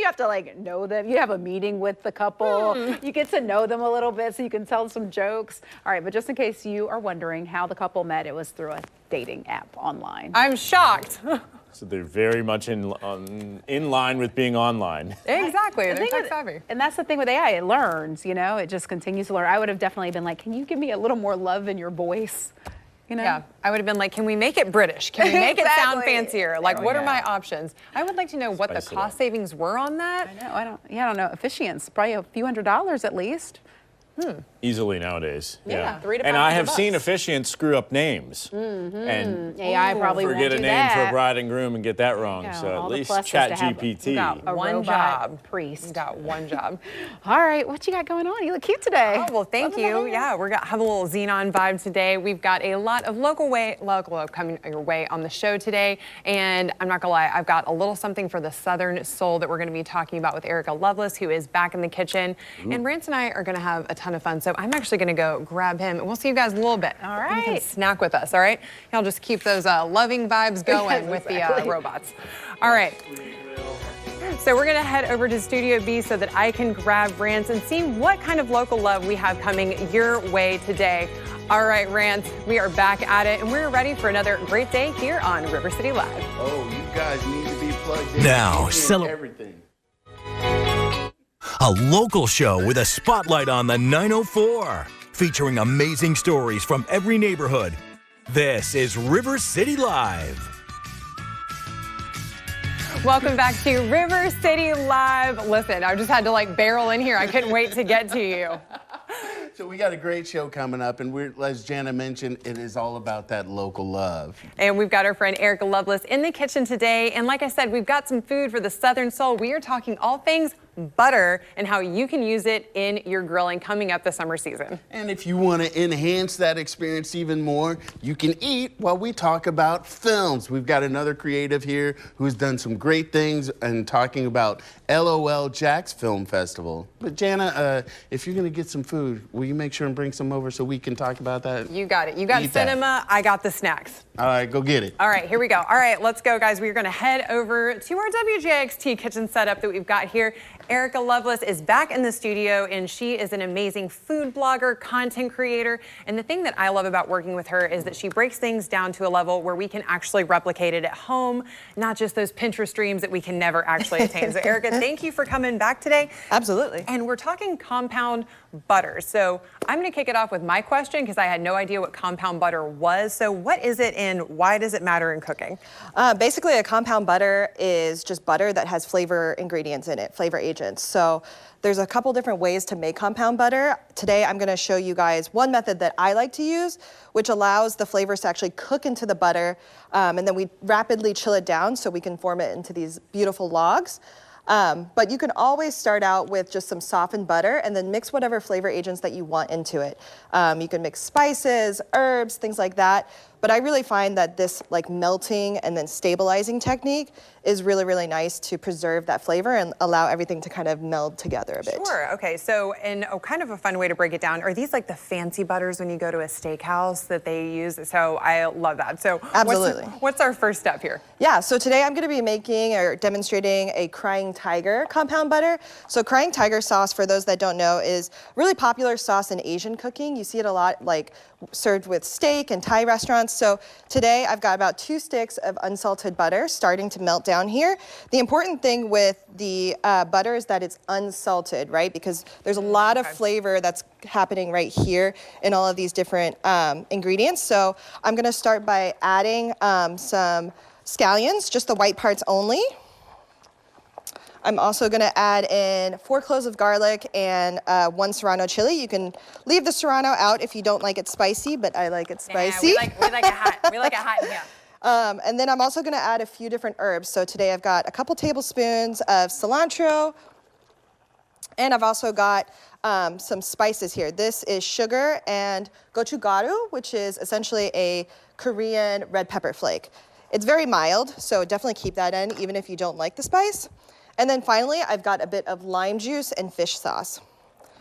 have to like know them. You have a meeting with the couple. You get to know them a little bit so you can tell some jokes. All right, but just in case you are wondering how the couple met, it was through a dating app online. I'm shocked. So they're very much in line with being online. Exactly, they're tech savvy. And that's the thing with AI, it learns, you know, it just continues to learn. I would have definitely been like, can you give me a little more love in your voice? You know? Yeah, I would have been like, can we make it British? Can we make it sound fancier? Like, what are my options? I would like to know what the cost savings were on that. I don't know. Efficient's probably a few $100s at least. Easily nowadays. Yeah, 3 to 5 And I have bucks. seen officiants screw up names. And AI probably won't forget do a name that. for a bride and groom and get that wrong. Yeah, So at all the least pluses to have ChatGPT. a One robot job. priest. You got one job. All right, what you got going on? You look cute today. Oh, well, thank you. Yeah, we're gonna have a little Xenon vibe today. We've got a lot of local love coming your way on the show today. And I'm not gonna lie, I've got a little something for the Southern soul that we're gonna be talking about with Erica Lovelace, who is back in the kitchen. And Rance and I are gonna have a ton of fun. So I'm actually gonna go grab him and we'll see you guys in a little bit. All right. You can snack with us, all right? Y'all just keep those loving vibes going with the robots. All right. So we're gonna head over to Studio B so that I can grab Rance and see what kind of local love we have coming your way today. All right, Rance, we are back at it and we're ready for another great day here on River City Live. Oh, you guys need to be plugged in. Now, everything. A local show with a spotlight on the 904, featuring amazing stories from every neighborhood. This is River City Live. Welcome back to River City Live. Listen, I just had to like barrel in here. I couldn't wait to get to you. So we got a great show coming up, and as Jana mentioned, it is all about that local love. And we've got our friend Erica Lovelace in the kitchen today. And like I said, we've got some food for the Southern soul. We are talking all things butter and how you can use it in your grilling coming up the summer season. And if you want to enhance that experience even more, you can eat while we talk about films. We've got another creative here who's done some great things and talking about LOL Jack's Film Festival. But Jana, if you're going to get some food, will you make sure and bring some over so we can talk about that? You got it. You got cinema, I got the snacks. All right, go get it. All right, here we go. All right, let's go, guys. We're going to head over to our WJXT kitchen setup that we've got here. Erica Lovelace is back in the studio, and she is an amazing food blogger, content creator. And the thing that I love about working with her is that she breaks things down to a level where we can actually replicate it at home, not just those Pinterest dreams that we can never actually attain. So, Erica, thank you for coming back today. Absolutely. And we're talking compound butter. So I'm going to kick it off with my question because I had no idea what compound butter was. So what is it and why does it matter in cooking? Basically, a compound butter is just butter that has flavor ingredients in it, flavor agents. So there's a couple different ways to make compound butter. Today, I'm going to show you guys one method that I like to use, which allows the flavors to actually cook into the butter, and then we rapidly chill it down so we can form it into these beautiful logs. But you can always start out with just some softened butter and then mix whatever flavor agents that you want into it. You can mix spices, herbs, things like that. But I really find that this like melting and then stabilizing technique is really, really nice to preserve that flavor and allow everything to kind of meld together a bit. Sure, okay, so and kind of a fun way to break it down, are these like the fancy butters when you go to a steakhouse that they use? So I love that. So absolutely. What's our first step here? Yeah, so today I'm gonna be making or demonstrating a Crying Tiger compound butter. So Crying Tiger sauce, for those that don't know, is a really popular sauce in Asian cooking. You see it a lot like served with steak and Thai restaurants. So today I've got about 2 sticks of unsalted butter starting to melt down here. The important thing with the butter is that it's unsalted, right? Because there's a lot of flavor that's happening right here in all of these different ingredients. So I'm gonna start by adding some scallions, just the white parts only. I'm also gonna add in 4 cloves of garlic and 1 serrano chili. You can leave the serrano out if you don't like it spicy, but I like it spicy. Yeah, we like it hot. We like it hot in here. And then I'm also gonna add a few different herbs. So today I've got a couple tablespoons of cilantro, and I've also got some spices here. This is sugar and gochugaru, which is essentially a Korean red pepper flake. It's very mild, so definitely keep that in, even if you don't like the spice. And then finally, I've got a bit of lime juice and fish sauce.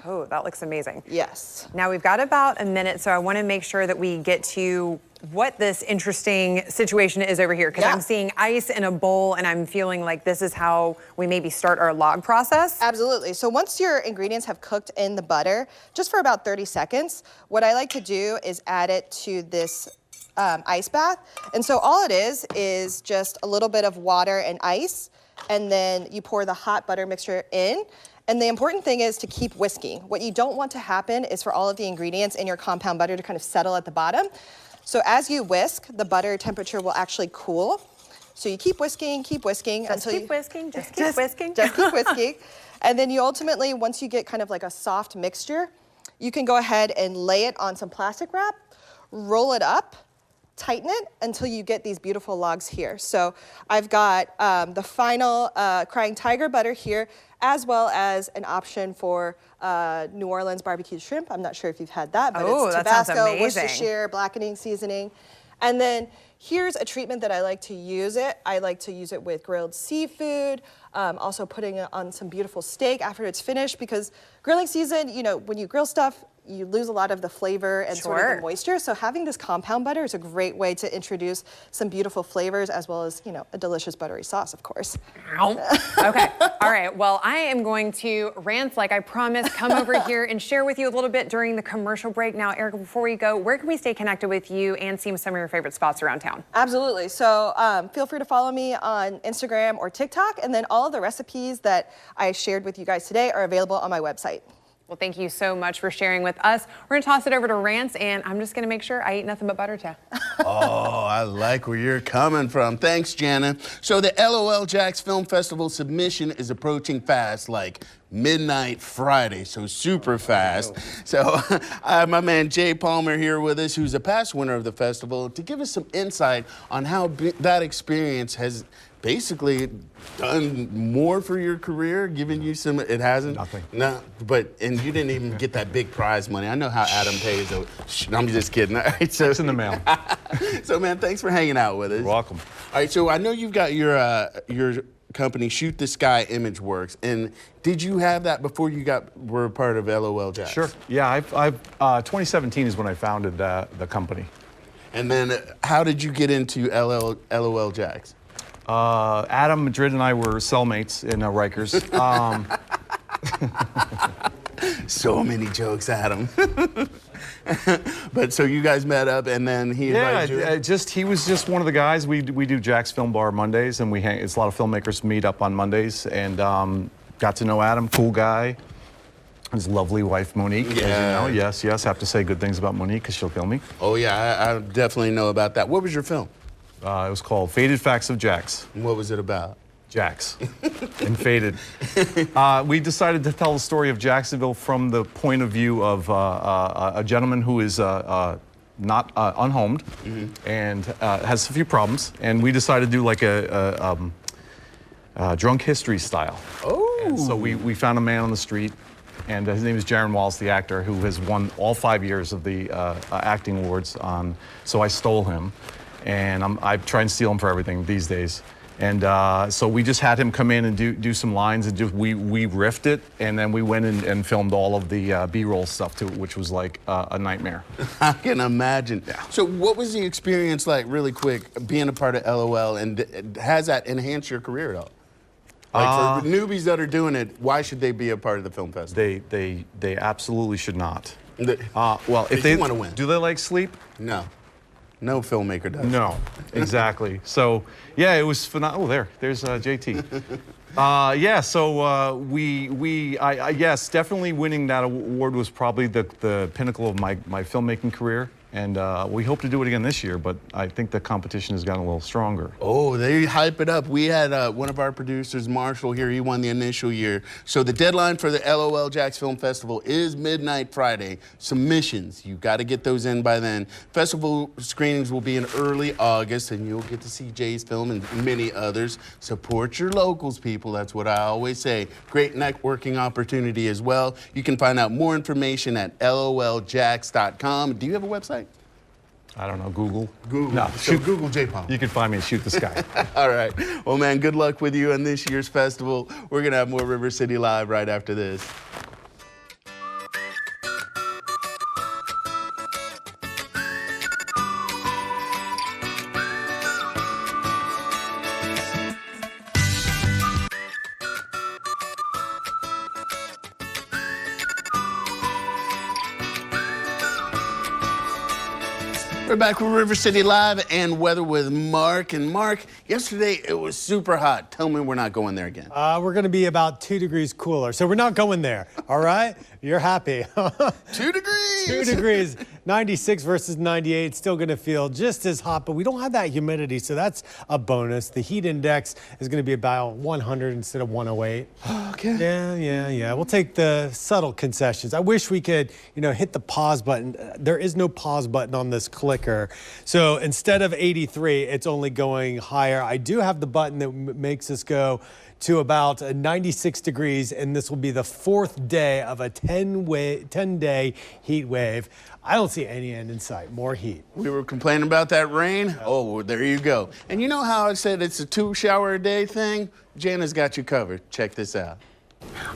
Oh, that looks amazing. Yes. Now we've got about a minute, so I want to make sure that we get to what this interesting situation is over here, because Yeah. I'm seeing ice in a bowl and I'm feeling like this is how we maybe start our log process. Absolutely. So once your ingredients have cooked in the butter, just for about 30 seconds, what I like to do is add it to this ice bath. And so all it is just a little bit of water and ice, and then you pour the hot butter mixture in. And the important thing is to keep whisking. What you don't want to happen is for all of the ingredients in your compound butter to kind of settle at the bottom. So as you whisk, the butter temperature will actually cool. So you keep whisking until you... Just keep whisking. Just keep whisking. And then you ultimately, once you get kind of like a soft mixture, you can go ahead and lay it on some plastic wrap, roll it up, tighten it until you get these beautiful logs here. So I've got the final Crying Tiger butter here, as well as an option for New Orleans barbecue shrimp. I'm not sure if you've had that, but Oh, it's that sounds Tabasco, amazing. Worcestershire, blackening seasoning. And then here's a treatment that I like to use it. I like to use it with grilled seafood, also putting it on some beautiful steak after it's finished, because grilling season, you know, when you grill stuff, you lose a lot of the flavor and sort of Sure. the moisture. So having this compound butter is a great way to introduce some beautiful flavors, as well as, you know, a delicious buttery sauce, of course. Okay, all right. Well, I am going to, Rance, like I promised, come over here and share with you a little bit during the commercial break. Now, Erica, before we go, where can we stay connected with you and see some of your favorite spots around town? Absolutely. So feel free to follow me on Instagram or TikTok, and then all of the recipes that I shared with you guys today are available on my website. Well, thank you so much for sharing with us. We're gonna toss it over to Rance, and I'm just gonna make sure I eat nothing but butter today. Oh, I like where you're coming from. Thanks, Jana. So the LOL Jax Film Festival submission is approaching fast, like midnight Friday, so super fast. So I have my man Jay Palmer here with us, who's a past winner of the festival, to give us some insight on how that experience has basically done more for your career, given you some, it hasn't? Nothing. No, and you didn't even get that big prize money. I know how Adam pays. I'm just kidding. All right, so, It's in the mail. so, man, thanks for hanging out with us. You're welcome. All right, so I know you've got your company, Shoot the Sky Image Works, and did you have that before you were a part of LOL Jax? Sure. Yeah, 2017 is when I founded the company. And then how did you get into LOL Jax? Adam Madrid and I were cellmates in Rikers. So many jokes, Adam. But so you guys met up, and then he invited you? He was just one of the guys. We do Jack's Film Bar Mondays, and it's a lot of filmmakers meet up on Mondays, and got to know Adam, cool guy. His lovely wife, Monique, as you know. Yes, have to say good things about Monique, because she'll kill me. Oh, yeah, I definitely know about that. What was your film? It was called Faded Facts of Jax. And what was it about? Jax and Faded. We decided to tell the story of Jacksonville from the point of view of a gentleman who is not unhomed and has a few problems. And we decided to do like a drunk history style. Oh. And so we found a man on the street, and his name is Jaron Wallace, the actor, who has won all 5 years of the acting awards on So I Stole Him. And I try and steal him for everything these days. And so we just had him come in and do some lines, and we riffed it, and then we went and filmed all of the B-roll stuff to it, which was like a nightmare. I can imagine. Yeah. So what was the experience like, really quick, being a part of LOL, and has that enhanced your career at all? Like for newbies that are doing it, why should they be a part of the film festival? They absolutely should not. Well, if they want to win. Do they like sleep? No. No filmmaker does. No, exactly. So, yeah, it was phenomenal. Oh, there's JT. Yeah, so yes, definitely winning that award was probably the pinnacle of my filmmaking career. And we hope to do it again this year, but I think the competition has gotten a little stronger. Oh, they hype it up. We had one of our producers, Marshall, here. He won the initial year. So the deadline for the LOL Jax Film Festival is midnight Friday. Submissions, you got to get those in by then. Festival screenings will be in early August, and you'll get to see Jay's film and many others. Support your locals, people. That's what I always say. Great networking opportunity as well. You can find out more information at loljax.com. Do you have a website? I don't know, Google? Google. No, So Google J Palmer. You can find me at Shoot the Sky. All right. Well, man, good luck with you on this year's festival. We're going to have more River City Live right after this. We're back with River City Live and weather with Mark. And Mark, yesterday it was super hot. Tell me we're not going there again. We're going to be about 2 degrees cooler, so we're not going there. All right? You're happy. 2 degrees. 2 degrees, 96 versus 98. Still going to feel just as hot, but we don't have that humidity, so that's a bonus. The heat index is going to be about 100 instead of 108. Okay. Yeah. We'll take the subtle concessions. I wish we could, hit the pause button. There is no pause button on this clicker. So instead of 83, it's only going higher. I do have the button that makes us go to about 96 degrees, and this will be the 4th day of a 10-day heat wave. I don't see any end in sight. More heat. We were complaining about that rain. Oh, there you go. And you know how I said it's a 2-shower-a-day thing? Jana's got you covered. Check this out.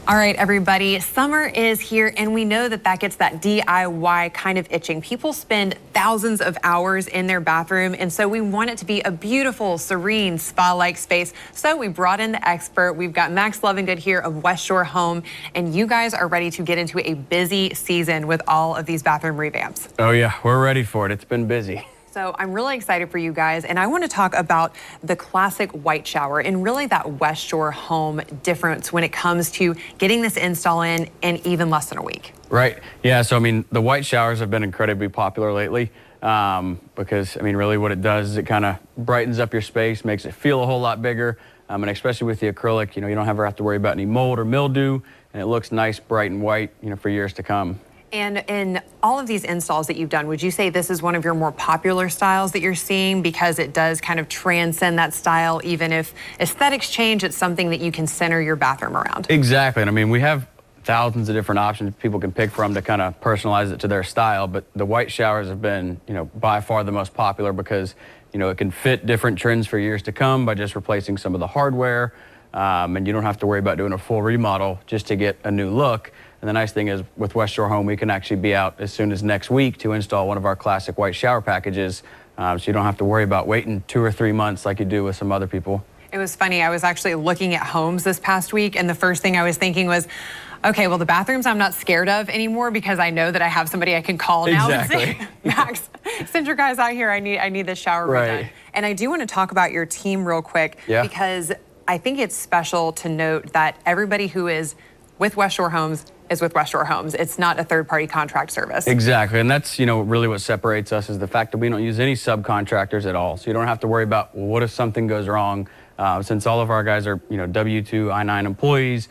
All right, everybody, summer is here, and we know that gets that DIY kind of itching. People spend thousands of hours in their bathroom, and so we want it to be a beautiful, serene, spa-like space. So we brought in the expert. We've got Max Lovingood here of West Shore Home, and you guys are ready to get into a busy season with all of these bathroom revamps. Oh yeah, we're ready for it. It's been busy. So I'm really excited for you guys, and I want to talk about the classic white shower and really that West Shore Home difference when it comes to getting this install in even less than a week. Right. Yeah. So, I mean, the white showers have been incredibly popular lately because, I mean, really what it does is it kind of brightens up your space, makes it feel a whole lot bigger. And especially with the acrylic, you don't ever have to worry about any mold or mildew, and it looks nice, bright and white, for years to come. And in all of these installs that you've done, would you say this is one of your more popular styles that you're seeing because it does kind of transcend that style? Even if aesthetics change, it's something that you can center your bathroom around. Exactly. And I mean, we have thousands of different options people can pick from to kind of personalize it to their style. But the white showers have been, by far the most popular because, it can fit different trends for years to come by just replacing some of the hardware. And you don't have to worry about doing a full remodel just to get a new look. And the nice thing is with West Shore Home, we can actually be out as soon as next week to install one of our classic white shower packages. So you don't have to worry about waiting 2 or 3 months like you do with some other people. It was funny. I was actually looking at homes this past week, and the first thing I was thinking was, okay, well, the bathrooms I'm not scared of anymore because I know that I have somebody I can call now and say, Max, send your guys out here. I need this shower redone. And I do want to talk about your team real quick because I think it's special to note that everybody who is with West Shore Homes is with West Shore Homes. It's not a third-party contract service. Exactly, and that's really what separates us is the fact that we don't use any subcontractors at all. So you don't have to worry about, well, what if something goes wrong? Since all of our guys are W-2 I-9 employees,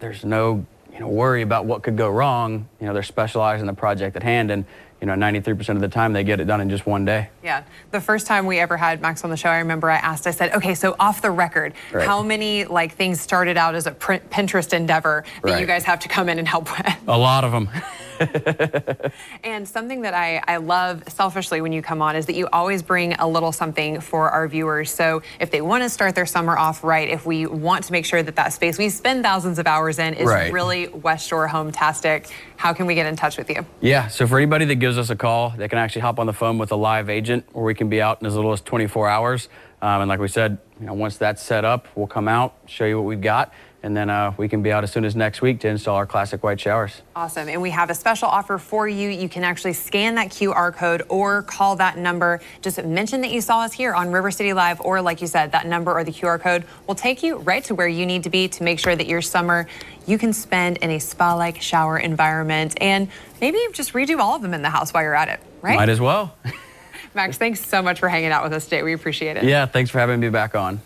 there's no worry about what could go wrong. They're specialized in the project at hand, and 93% of the time they get it done in just one day. Yeah. The first time we ever had Max on the show, I remember I said, okay, so off the record, how many things started out as a Pinterest endeavor that you guys have to come in and help with? A lot of them. And something that I love selfishly when you come on is that you always bring a little something for our viewers. So if they want to start their summer off right, if we want to make sure that space we spend thousands of hours in is really West Shore Home-tastic, how can we get in touch with you? Yeah, so for anybody that gives us a call, they can actually hop on the phone with a live agent, or we can be out in as little as 24 hours. And like we said, once that's set up, we'll come out, show you what we've got, and then we can be out as soon as next week to install our classic white showers. Awesome. And we have a special offer for you. You can actually scan that QR code or call that number. Just mention that you saw us here on River City Live, or like you said, that number or the QR code will take you right to where you need to be to make sure that your summer you can spend in a spa-like shower environment, and maybe just redo all of them in the house while you're at it, right? Might as well. Max, thanks so much for hanging out with us today. We appreciate it. Yeah, thanks for having me back on.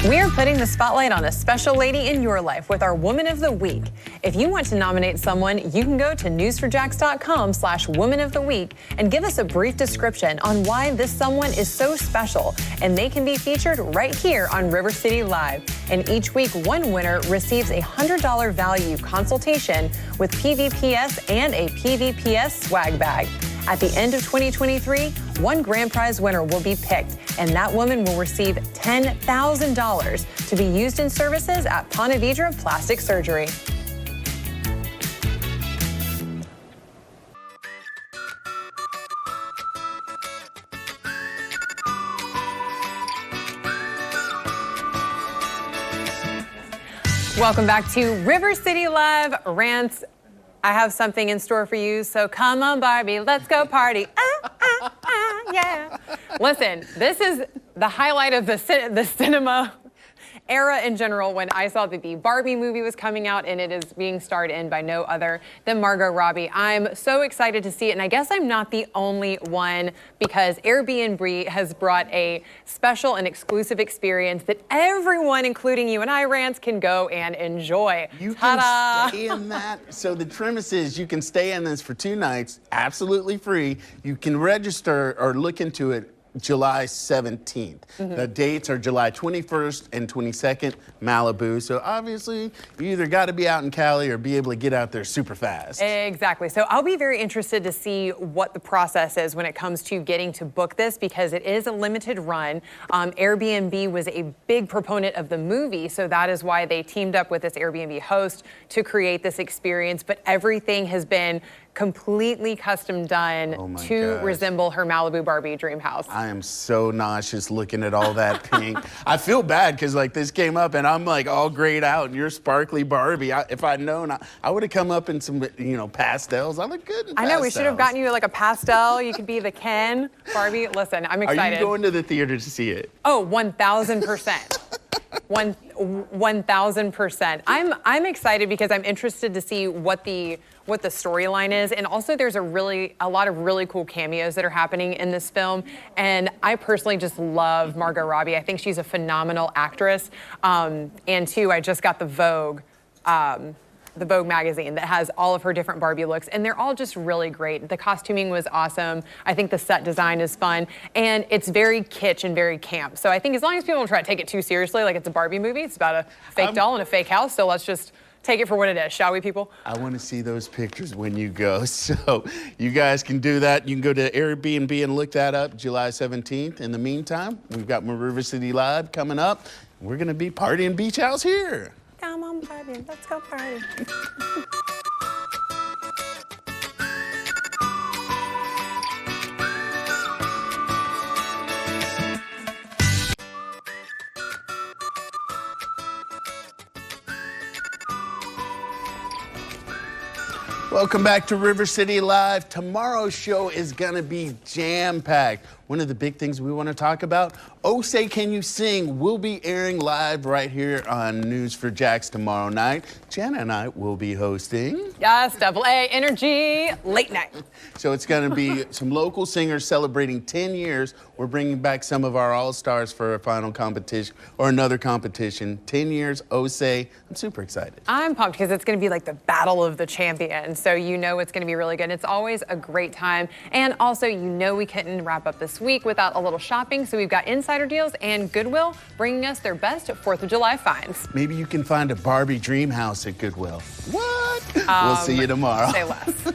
We are putting the spotlight on a special lady in your life with our Woman of the Week. If you want to nominate someone, you can go to newsforjax.com/Woman of the Week and give us a brief description on why this someone is so special, and they can be featured right here on River City Live. And each week, one winner receives a $100 value consultation with PVPS and a PVPS swag bag. At the end of 2023, one grand prize winner will be picked, and that woman will receive $10,000 to be used in services at Ponte Vedra Plastic Surgery. Welcome back to River City Live. Rants, I have something in store for you, so come on, Barbie, let's go party. Yeah. Listen, this is the highlight of the cinema era in general when I saw that the Barbie movie was coming out, and it is being starred in by no other than Margot Robbie. I'm so excited to see it, and I guess I'm not the only one because Airbnb has brought a special and exclusive experience that everyone, including you and I, Rants, can go and enjoy. You Ta-da! can stay in that. So the premise is you can stay in this for 2 nights, absolutely free. You can register or look into it July 17th. The dates are July 21st and 22nd, Malibu. So obviously, you either got to be out in Cali or be able to get out there super fast. Exactly. So I'll be very interested to see what the process is when it comes to getting to book this because it is a limited run. Airbnb was a big proponent of the movie, so that is why they teamed up with this Airbnb host to create this experience. But everything has been completely custom done to resemble her Malibu Barbie dream house. I am so nauseous looking at all that pink. I feel bad because like this came up and I'm like all grayed out and you're sparkly Barbie. If I'd known, I would have come up in some, pastels. I look good in pastels. I know, we should have gotten you like a pastel. You could be the Ken Barbie. Listen, I'm excited. Are you going to the theater to see it? Oh, 1,000%. 1,000%. I'm excited because I'm interested to see what the storyline is, and also there's a lot of really cool cameos that are happening in this film, and I personally just love Margot Robbie. I think she's a phenomenal actress, and too, I just got the Vogue magazine that has all of her different Barbie looks, and they're all just really great. The costuming was awesome. I think the set design is fun, and it's very kitsch and very camp. So I think as long as people don't try to take it too seriously, like it's a Barbie movie, it's about a fake doll in a fake house, so let's just take it for what it is, shall we, people? I want to see those pictures when you go, so you guys can do that. You can go to Airbnb and look that up, July 17th. In the meantime, we've got more River City Live coming up. We're going to be partying Beach House here. Come on, Barbie, let's go party. Welcome back to River City Live. Tomorrow's show is gonna be jam-packed. One of the big things we want to talk about, Oh Say Can You Sing, will be airing live right here on News4JAX tomorrow night. Jenna and I will be hosting. Yes, AA Energy Late Night. So it's going to be some local singers celebrating 10 years. We're bringing back some of our all-stars for a final competition or another competition. 10 years, Oh Say. I'm super excited. I'm pumped because it's going to be like the battle of the champions. So you know it's going to be really good. It's always a great time. And also, we couldn't wrap up this week without a little shopping. So we've got Insider Deals and Goodwill bringing us their best 4th of July finds. Maybe you can find a Barbie dream house at Goodwill. What? We'll see you tomorrow. Say less.